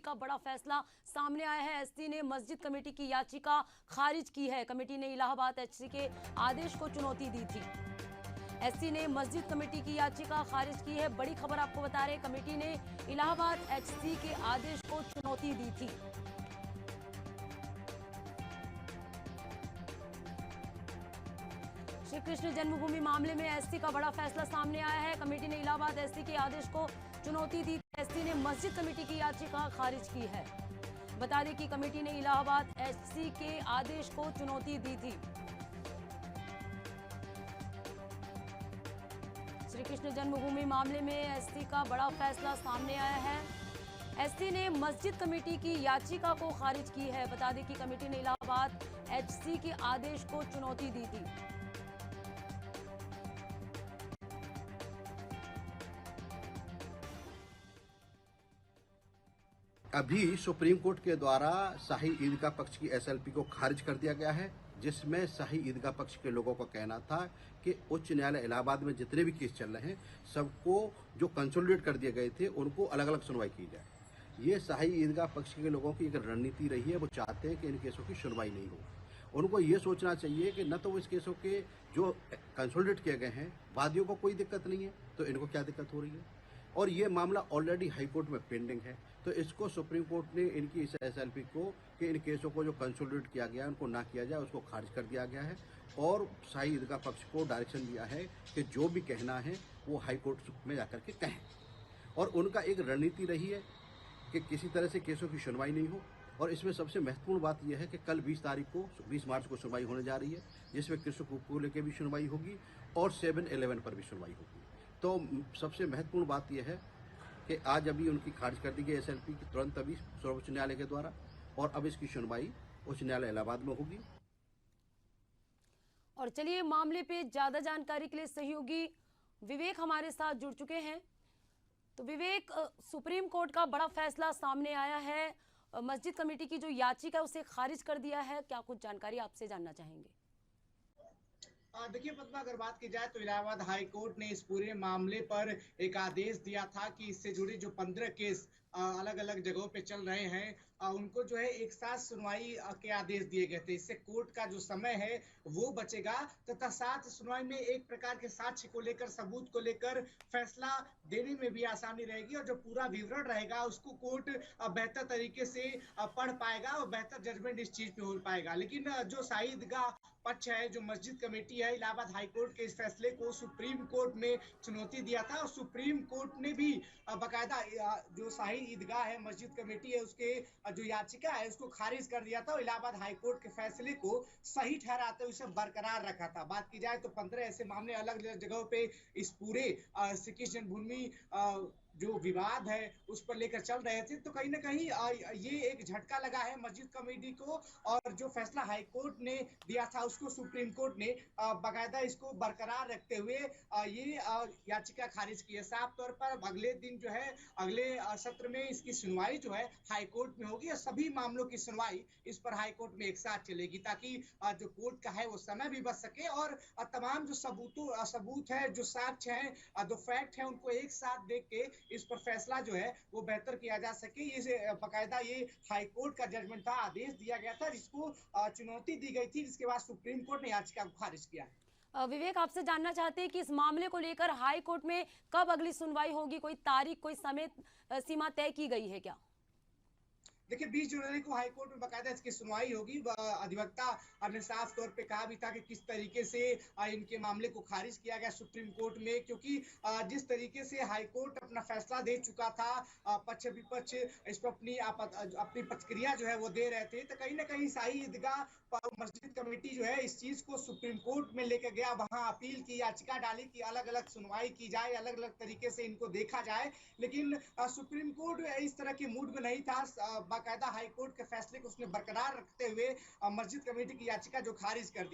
का बड़ा फैसला सामने आया है। एससी ने मस्जिद कमेटी की याचिका खारिज की है। कमेटी ने इलाहाबाद एचसी के आदेश को चुनौती दी थी। एससी ने मस्जिद कमेटी की याचिका खारिज की है। बड़ी खबर आपको बता रहे, कमेटी ने इलाहाबाद एचसी के आदेश को चुनौती दी थी। श्री कृष्ण जन्मभूमि मामले में एससी का बड़ा फैसला सामने आया है। कमेटी ने इलाहाबाद एससी के आदेश को चुनौती दी। एससी ने मस्जिद कमेटी की याचिका खारिज की है। बता दें कि कमेटी ने इलाहाबाद एससी के आदेश को चुनौती दी थी। श्री कृष्ण जन्मभूमि मामले में एससी का बड़ा फैसला सामने आया है। एससी ने मस्जिद कमेटी की याचिका को खारिज की है। बता दें कि कमेटी ने इलाहाबाद एचसी के आदेश को चुनौती दी थी। अभी सुप्रीम कोर्ट के द्वारा शाही ईदगाह पक्ष की एसएलपी को खारिज कर दिया गया है, जिसमें शाही ईदगाह पक्ष के लोगों का कहना था कि उच्च न्यायालय इलाहाबाद में जितने भी केस चल रहे हैं सबको जो कंसोलिडेट कर दिए गए थे उनको अलग अलग सुनवाई की जाए। ये शाही ईदगाह पक्ष के लोगों की एक रणनीति रही है। वो चाहते हैं कि इन केसों की सुनवाई नहीं हो। उनको ये सोचना चाहिए कि न तो इस केसों के जो कंसोलिडेट किए गए हैं वादियों को कोई दिक्कत नहीं है, तो इनको क्या दिक्कत हो रही है। और ये मामला ऑलरेडी हाईकोर्ट में पेंडिंग है, तो इसको सुप्रीम कोर्ट ने इनकी इस एसएलपी को कि इन केसों को जो कंसोलिडेट किया गया है उनको ना किया जाए, उसको खारिज कर दिया गया है। और शाही ईदगाह पक्ष को डायरेक्शन दिया है कि जो भी कहना है वो हाईकोर्ट में जाकर के कहें। और उनका एक रणनीति रही है कि किसी तरह से केसों की सुनवाई नहीं हो। और इसमें सबसे महत्वपूर्ण बात यह है कि कल 20 मार्च को सुनवाई होने जा रही है, जिसमें कृष्ण को लेकर भी सुनवाई होगी और 7/11 पर भी सुनवाई होगी। तो सबसे महत्वपूर्ण बात यह है कि आज अभी उनकी खारिज कर दी गई एसएलपी की तुरंत अभी सर्वोच्च न्यायालय के द्वारा, और अब इसकी सुनवाई उच्च न्यायालय इलाहाबाद में होगी। और चलिए, मामले पे ज्यादा जानकारी के लिए सहयोगी विवेक हमारे साथ जुड़ चुके हैं। तो विवेक, सुप्रीम कोर्ट का बड़ा फैसला सामने आया है। मस्जिद कमेटी की जो याचिका है उसे खारिज कर दिया है। क्या कुछ जानकारी आपसे जानना चाहेंगे? देखिए पद्मा, अगर बात की जाए तो इलाहाबाद हाई कोर्ट ने इस पूरे मामले पर एक आदेश दिया था कि इससे जुड़े जो 15 केस अलग अलग जगहों पे चल रहे हैं उनको जो है एक साथ सुनवाई के आदेश दिए गए थे। इससे कोर्ट का जो समय है वो बचेगा तथा साथ सुनवाई में एक प्रकार के साक्ष्य को लेकर, सबूत को लेकर फैसला देने में भी आसानी रहेगी और जो पूरा विवरण रहेगा उसको कोर्ट बेहतर तरीके से पढ़ पाएगा और बेहतर जजमेंट इस चीज पे हो पाएगा। लेकिन जो शाही ईदगाह पक्ष है, जो मस्जिद कमेटी है, इलाहाबाद हाई कोर्ट के इस फैसले को सुप्रीम कोर्ट में चुनौती दिया था और सुप्रीम कोर्ट ने भी बाकायदा जो शाही ईदगाह है, मस्जिद कमेटी है, उसके जो याचिका है उसको खारिज कर दिया था और इलाहाबाद हाई कोर्ट के फैसले को सही ठहराते हुए उसे बरकरार रखा था। बात की जाए तो 15 ऐसे मामले अलग अलग जगहों पे इस पूरे श्री कृष्ण जन्मभूमि जो विवाद है उस पर लेकर चल रहे थे। तो कहीं ना कहीं ये एक झटका लगा है मस्जिद कमेटी को और जो फैसला हाई कोर्ट ने दिया था उसको सुप्रीम कोर्ट ने बाकायदा इसको बरकरार रखते हुए ये याचिका खारिज की है। साफ तौर पर अगले दिन जो है, अगले सत्र में इसकी सुनवाई जो है हाई कोर्ट में होगी और सभी मामलों की सुनवाई इस पर हाई कोर्ट में एक साथ चलेगी, ताकि जो कोर्ट का है वो समय भी बच सके और तमाम जो सबूत है, जो साक्ष्य है, जो फैक्ट है, उनको एक साथ देख के इस पर फैसला जो है वो बेहतर किया जा सके। इसे बाकायदा ये हाई कोर्ट का जजमेंट था, आदेश दिया गया था, जिसको चुनौती दी गई थी, जिसके बाद सुप्रीम कोर्ट ने याचिका को खारिज किया है। विवेक, आपसे जानना चाहते हैं कि इस मामले को लेकर हाई कोर्ट में कब अगली सुनवाई होगी? कोई तारीख, कोई समय सीमा तय की गई है क्या? देखिए 20 जनवरी को हाईकोर्ट में बाकायदा इसकी सुनवाई होगी। अधिवक्ता ने साफ तौर पे कहा भी था कि किस तरीके से इनके मामले को खारिज किया गया सुप्रीम कोर्ट में, क्योंकि जिस तरीके से हाईकोर्ट अपना फैसला दे चुका था, पक्ष विपक्ष इस पर अपनी प्रतिक्रिया जो है वो दे रहे थे, तो कहीं ना कहीं शाही ईदगाह मस्जिद कमेटी जो है इस चीज को सुप्रीम कोर्ट में लेकर गया, वहां अपील की, याचिका डाली कि अलग अलग सुनवाई की जाए, अलग अलग तरीके से इनको देखा जाए। लेकिन सुप्रीम कोर्ट इस तरह के मूड में नहीं था। बाकायदा हाई कोर्ट के फैसले को उसने बरकरार रखते हुए मस्जिद कमेटी की याचिका जो खारिज कर दी।